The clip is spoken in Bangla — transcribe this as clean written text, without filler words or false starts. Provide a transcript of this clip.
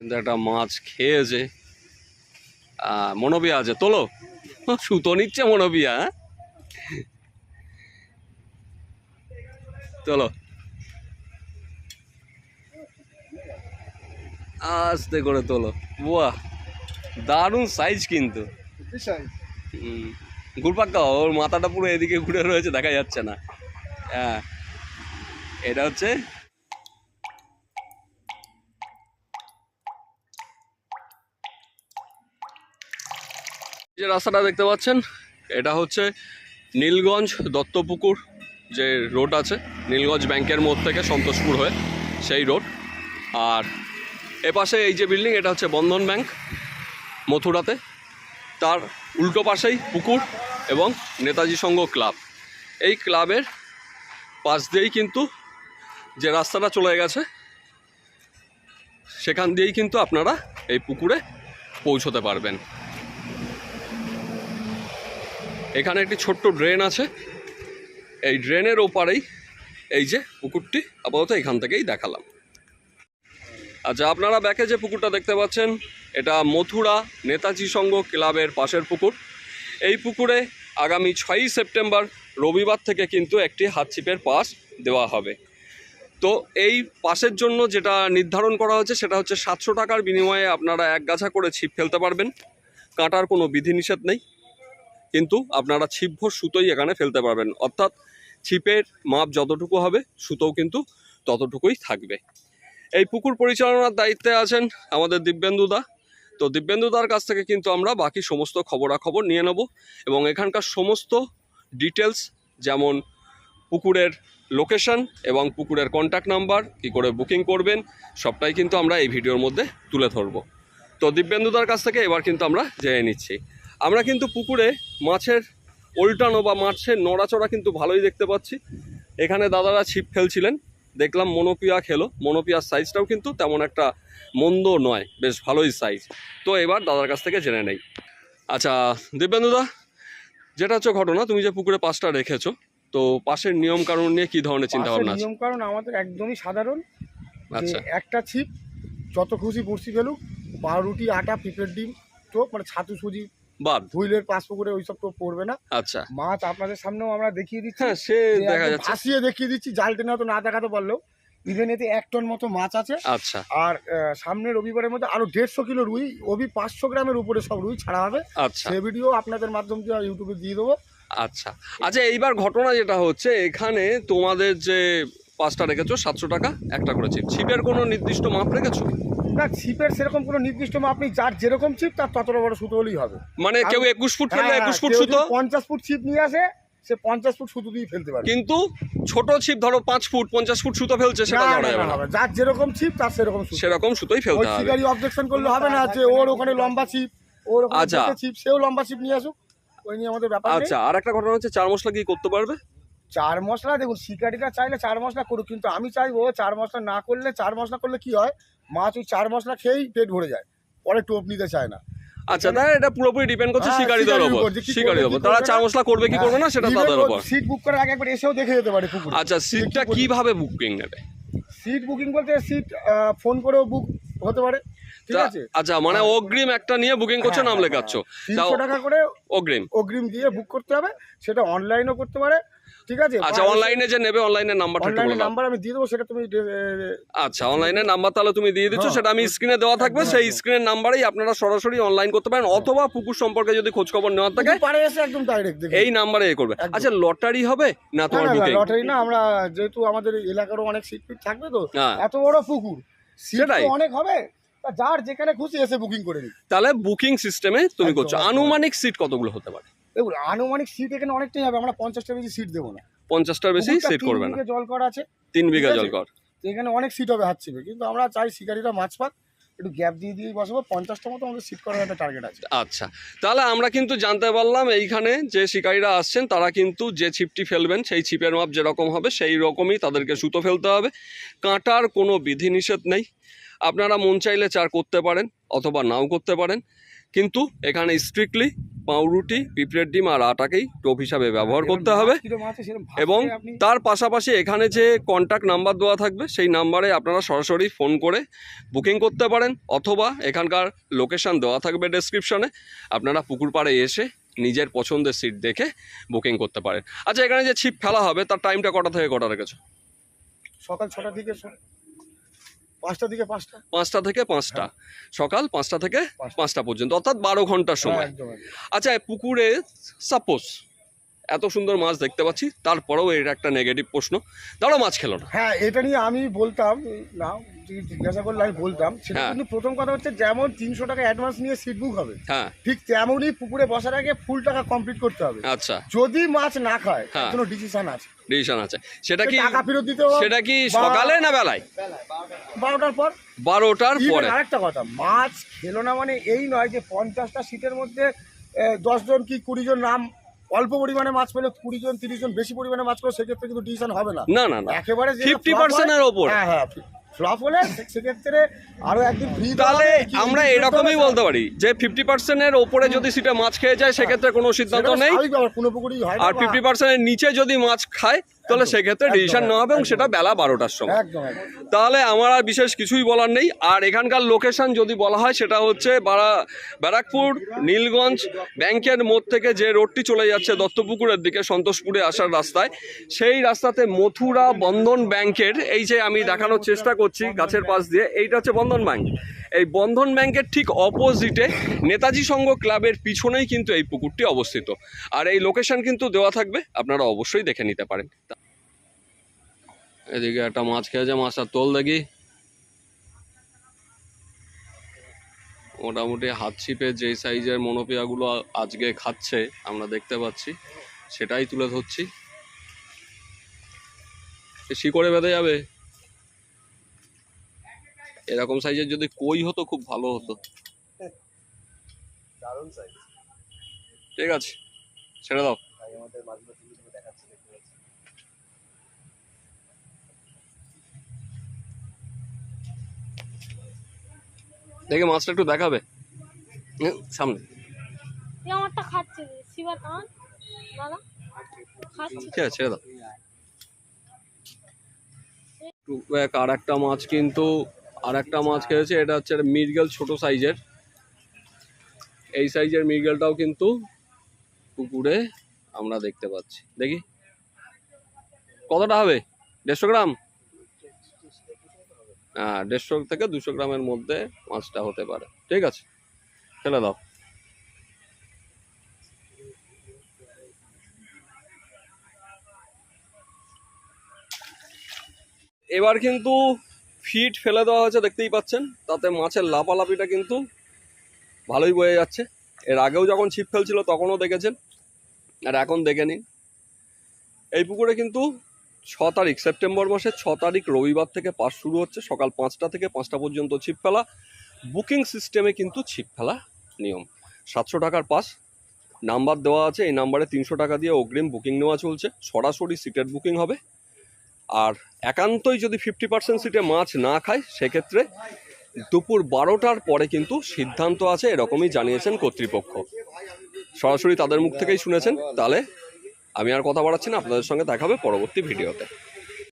কিন্তু একটা মাছ খেয়েছে। মনোবিয়া আছে, তোলো। সুতো নিচ্ছে মনোবিয়া। চলো আস্তে করে তোলো। বাহ, দারুণ সাইজ কিন্তু। ঘুরপাক্কা, ওর মাথাটা পুরো এদিকে ঘুরে রয়েছে, দেখা যাচ্ছে না। হ্যাঁ, এটা হচ্ছে যে রাস্তাটা দেখতে পাচ্ছেন, এটা হচ্ছে নীলগঞ্জ দত্তপুকুর যে রোড আছে, নীলগঞ্জ ব্যাংকের মোড় থেকে সন্তোষপুর হয়ে সেই রোড। আর এপাশে এই যে বিল্ডিং, এটা হচ্ছে বন্ধন ব্যাংক মথুরাতে। তার উল্টো পাশেই পুকুর এবং নেতাজি সংঘ ক্লাব। এই ক্লাবের পাশ দিয়েই কিন্তু যে রাস্তাটা চলে গেছে, সেখান দিয়েই কিন্তু আপনারা এই পুকুরে পৌঁছতে পারবেন। এখানে একটি ছোট্ট ড্রেন আছে, এই ড্রেনের ওপারেই এই যে পুকুরটি, আপাতত এখান থেকেই দেখালাম। আচ্ছা, আপনারা ব্যাকে যে পুকুরটা দেখতে পাচ্ছেন, এটা মথুরা নেতাজি সংঘ ক্লাবের পাশের পুকুর। এই পুকুরে আগামী 6ই সেপ্টেম্বর রবিবার থেকে কিন্তু একটি হাতছিপের পাস দেওয়া হবে। তো এই পাসের জন্য যেটা নির্ধারণ করা হয়েছে সেটা হচ্ছে 700 টাকার বিনিময়ে আপনারা এক গাছা করে ছিপ ফেলতে পারবেন। কাটার কোনো বিধিনিষেধ নেই, কিন্তু আপনারা ছিপভর সুতোই এখানে ফেলতে পারবেন। অর্থাৎ ছিপের মাপ যতটুকু হবে, সুতোও কিন্তু ততটুকুই থাকবে। এই পুকুর পরিচালনার দায়িত্বে আছেন আমাদের দিব্যেন্দুদা। তো দিব্যেন্দুদার কাছ থেকে কিন্তু আমরা বাকি সমস্ত খবরাখবর নিয়ে নেব, এবং এখানকার সমস্ত ডিটেলস, যেমন পুকুরের লোকেশন এবং পুকুরের কন্ট্যাক্ট নাম্বার, কী করে বুকিং করবেন, সবটাই কিন্তু আমরা এই ভিডিওর মধ্যে তুলে ধরব। তো দিব্যেন্দুদার কাছ থেকে এবার কিন্তু আমরা জেনে নিচ্ছি। আমরা কিন্তু পুকুরে মাছের উল্টানো বা মাছের নড়াচড়া কিন্তু ভালোই দেখতে পাচ্ছি। এখানে দাদারা ছিপ ফেলছিলেন, দেখলাম মনোপিয়া খেলো। মনোপিয়ার সাইজটাও কিন্তু তেমন একটা মন্দ নয়, বেশ ভালোই সাইজ। তো এবার দাদার কাছ থেকে জেনে নেই। আচ্ছা দিব্যেন্দুদা, যেটা হচ্ছে ঘটনা, তুমি যে পুকুরে পাসটা রেখেছো, তো পাশের নিয়ম কানুন নিয়ে কি ধরনের চিন্তা ভাবনা আছে? নিয়ম কানুন আমাদের একদমই সাধারণ। আচ্ছা, একটা ছিপ যত খুশি বড়শি ফেলুক, পাউরুটি, আটা, পিঁপড়ের ডিম, তো মানে ছাতু সুজি বাদ হুইলের পাশ পুকুরে ওইসব তো পড়বে না। আচ্ছা, মাছ আপনাদের সামনেও আমরা দেখিয়ে দিচ্ছি। হ্যাঁ সে দেখা যাচ্ছে, ভাসিয়ে দেখিয়ে দিচ্ছি, জাল টেনে হয়তো না দেখাতে পারলেও। ইভেন এতে 1 টন মতো মাছ আছে। আচ্ছা, আর সামনে রবিবারের মধ্যে আরো 150 কিলো রুই, ওবি 500 গ্রামের উপরে সব রুই ছাড়া হবে। আচ্ছা, সে ভিডিও আপনাদের মাধ্যম দিয়ে ইউটিউবে দিয়ে দেবো। আচ্ছা। আচ্ছা, এইবার ঘটনা যেটা হচ্ছে, এখানে তোমাদের যে পাসটা রেখেছো 700 টাকা একটা করে ছিপ, ছিপের কোনো নির্দিষ্ট মাপ রেখেছো? না, ছিপের সেরকম কোনো নির্দিষ্ট মাপ নেই। যার যেরকম ছিপ তার ততটা বড় সুতো হলেই হবে। মানে কেউ 21 ফুট ফেললে 21 ফুট কেউ যদি সুতো, 50 ফুট ছিপ নিয়ে আসে, সে 50 ফুট সুতো দিয়ে ফেলতে পারে। কিন্তু ছোট ছিপ ধরো 5 ফুট 50 ফুট সুতো ফেলছে, সেটা ধরা যাবে না। যার যেরকম ছিপ তার সেরকম সুতো। সেরকম সুতোই ফেলতে হবে। শিকারি অবজেকশন করলে হবে না যে ওর ওখানে লম্বা ছিপ, ওর ওখানে ছিপ, সেও লম্বা ছিপ নিয়ে আসুক, ওই নিয়ে আমাদের ব্যাপার নেই। আচ্ছা, আর একটা ঘটনা হচ্ছে, 4 মশলা কি করতে পারবে? 4 মশলা দেখুন, শিকারিরা চাইলে 4 মশলা করুক, কিন্তু আমি চাইবো 4 মশলা না করলে। 4 মশলা করলে কি হয়, মাছ ওই 4 মশলা খেয়েই পেট ভরে যায়, পরে টোপ নিতে চায় না। আচ্ছা, তাই এটা পুরোপুরি ডিপেন্ড করছে শিকারীদের উপর। শিকারীদের উপর তারা 4 মশলা করবে কি করবে না, সেটা তাদের উপর। সিট বুক করার আগে একবার এসেও দেখে যেতে পারে পুকুরে। আচ্ছা, সিটটা কিভাবে বুকিং নেবে? সিট বুকিং বলতে সিট ফোন করেও বুক হতে পারে, ঠিক আছে? আচ্ছা, মানে অগ্রিম একটা নিয়ে বুকিং করছো, নাম লেখাচ্ছ, 300 টাকা করে অগ্রিম দিয়ে বুক করতে হবে। সেটা অনলাইনও করতে পারে, ঠিক আছে? আচ্ছা, অনলাইনে যে নেবে, অনলাইনের নাম্বারটা একটু বলে দাও। নাম্বার আমি দিয়ে দেবো, সেটা তুমি আচ্ছা, অনলাইনের নাম্বার তাহলে তুমি দিয়ে দিচ্ছ, সেটা আমি স্ক্রিনে দেওয়া থাকবে। সেই স্ক্রিনের নাম্বারেই আপনারা সরাসরি অনলাইন করতে পারেন, অথবা পুকুর সম্পর্কে যদি খোঁজ খবর নেওয়ার থাকে পারে এসে একদম ডাইরেক্ট এই নাম্বারে করবে। আচ্ছা, লটারি হবে না তোমার বুকিং? লটারি না, আমরা যেহেতু আমাদের এলাকারও অনেক সিট ফিট থাকবে, তো হ্যাঁ, এত বড় পুকুর, সেটাই অনেক হবে, যার যেখানে খুশি এসে বুকিং করে নিই। তাহলে বুকিং সিস্টেমে তুমি করছো। আনুমানিক সিট কতগুলো হতে পারে? দেখুন, আনুমানিক সিট এখানে অনেকটাই হবে। আমরা 50টার বেশি সিট দেবো না। 50টার বেশি সিট করবে না। 3 বিঘা জল কর আছে, 3 বিঘা জল কর, এখানে অনেক সিট হবে হাতছিপে, কিন্তু আমরা চাই শিকারীরা মাছ পাক, একটু গ্যাপ দিয়ে দিয়ে বসাবো। 50টা মতো আমাদের সিট করার একটা টার্গেট আছে। আচ্ছা, তাহলে আমরা কিন্তু জানতে পারলাম এইখানে যে শিকারীরা আসছেন তারা কিন্তু যে ছিপটি ফেলবেন সেই ছিপের মাপ যেরকম হবে সেই রকমই তাদেরকে সুতো ফেলতে হবে। কাঁটার কোনো বিধিনিষেধ নেই। আপনারা মন চাইলে 4 করতে পারেন অথবা নাও করতে পারেন, কিন্তু এখানে স্ট্রিক্টলি পাউরুটি, পিঁপড়ের ডিম আর আটাকেই টোপ হিসাবে ব্যবহার করতে হবে। এবং তার পাশাপাশি এখানে যে কন্ট্যাক্ট নাম্বার দেওয়া থাকবে সেই নাম্বারে আপনারা সরাসরি ফোন করে বুকিং করতে পারেন, অথবা এখানকার লোকেশান দেওয়া থাকবে ডেসক্রিপশনে, আপনারা পুকুর পাড়ে এসে নিজের পছন্দের সিট দেখে বুকিং করতে পারেন। আচ্ছা, এখানে যে ছিপ ফেলা হবে তার টাইমটা কটা থেকে কটা রেখেছো? সকাল 6টা থেকে 5টা থেকে 5টা। 5টা থেকে 5টা, সকাল 5টা থেকে 5টা পর্যন্ত, অর্থাৎ 12 ঘন্টার সময়। আচ্ছা, পুকুরে সাপোজ এত সুন্দর মাছ দেখতে পাচ্ছি, তারপরেও এর একটা নেগেটিভ প্রশ্ন, ধরো মাছ খেলো না। হ্যাঁ, এটা নিয়ে আমি বলতাম না, জিজ্ঞাসা করলে আমি বলতাম সেটা। কিন্তু প্রথম কথা হচ্ছে, যেমন 300 টাকা অ্যাডভান্স নিয়ে সিট বুক হবে, হ্যাঁ, ঠিক তেমনই পুকুরে বসার আগে ফুল টাকা কমপ্লিট করতে হবে। আচ্ছা, যদি মাছ না খায় কোনো ডিসিশন আছে, সেটা কি টাকা ফেরত দিতে হবে? সেটা কি সকালে না বেলায়? 12টার পর। 12টার পরে। আরেকটা কথা, মাছ খেলো না মানে এই নয় যে 50টা সিটের মধ্যে 10 জন কি 20 জন নাম, অল্প পরিমাণে মাছ পেলে 20 জন 30 জন বেশি পরিমাণে মাছ পেলে সেক্ষেত্রে কিন্তু ডিসিশন হবে না। না না না, একেবারে 50% এর উপর। হ্যাঁ হ্যাঁ, ফ্লপ হলে সেক্ষেত্রে আরো একদিন ফ্রি। তাহলে আমরা এরকমই বলতে পারি যে 50% এর উপরে যদি সিটে মাছ খেয়ে যায় সেক্ষেত্রে কোনো সিদ্ধান্ত নেই, আর 50% এর নিচে যদি মাছ খায় তাহলে সেক্ষেত্রে ডিসিশন নেওয়া হবে, এবং সেটা বেলা 12টার সময়। তাহলে আমার আর বিশেষ কিছুই বলার নেই। আর এখানকার লোকেশন যদি বলা হয়, সেটা হচ্ছে ব্যারাকপুর নীলগঞ্জ ব্যাংকের মোড় থেকে যে রোডটি চলে যাচ্ছে দত্তপুকুরের দিকে সন্তোষপুরে আসার রাস্তায়, সেই রাস্তাতে মথুরা বন্ধন ব্যাংকের, এই যে আমি দেখানোর চেষ্টা করছি গাছের পাশ দিয়ে, এইটা হচ্ছে বন্ধন ব্যাংক। এই বন্ধন ব্যাংকের ঠিক অপোজিটে নেতাজি সংঘ ক্লাবের পিছনেই কিন্তু এই পুকুরটি অবস্থিত। আর এই লোকেশন কিন্তু দেওয়া থাকবে, আপনারা অবশ্যই দেখে নিতে পারেন। এদিকে একটা মাছ খেয়েছে, মাছটা তোল দেখি। মোটামুটি হাত ছিপে যেই সাইজের মনোপিয়াগুলো আজকে খাচ্ছে আমরা দেখতে পাচ্ছি, সেটাই তুলে ধরছি। শিকড়ে বেঁধে যাবে। এরকম সাইজের যদি কই হতো খুব ভালো হতো। ঠিক আছে, ছেড়ে দাও। দেখে মাছটা একটু দেখাবে সামনে। আমারটা খাচ্ছে শিবা টান দাদা খাচ্ছে। ঠিক আছে, ছেড়ে দাও। আর একটা মাছ কিন্তু খেয়েছে, এটা হচ্ছে মৃগেল, ছোট সাইজের। এই সাইজের মৃগেলটাও কিন্তু পুকুরে আমরা দেখতে পাচ্ছি। দেখি কতটা হবে, 150 গ্রাম। হ্যাঁ, 150 থেকে 200 গ্রামের মধ্যে মাছটা হতে পারে। ঠিক আছে, ফেলে দাও। এবার কিন্তু ফিট ফেলে দেওয়া হয়েছে, দেখতেই পাচ্ছেন। তাতে মাছের লাফালাফিটা কিন্তু ভালোই বয়ে যাচ্ছে। এর আগেও যখন ছিপ ফেলছিল তখনও দেখেছেন, আর এখন দেখে নিন। এই পুকুরে কিন্তু 6 তারিখ, সেপ্টেম্বর মাসের 6 তারিখ রবিবার থেকে পাস শুরু হচ্ছে। সকাল 5টা থেকে 5টা পর্যন্ত ছিপ ফেলা। বুকিং সিস্টেমে কিন্তু ছিপ ফেলা নিয়ম। 700 টাকার পাস, নাম্বার দেওয়া আছে, এই নাম্বারে 300 টাকা দিয়ে অগ্রিম বুকিং নেওয়া চলছে। সরাসরি সিটের বুকিং হবে। আর একান্তই যদি 50% সিটে মাছ না খায়, সেক্ষেত্রে দুপুর 12টার পরে কিন্তু সিদ্ধান্ত আছে, এরকমই জানিয়েছেন কর্তৃপক্ষ। সরাসরি তাদের মুখ থেকেই শুনেছেন। তাহলে আমি আর কথা বাড়াচ্ছি না, আপনাদের সঙ্গে দেখা হবে পরবর্তী ভিডিওতে।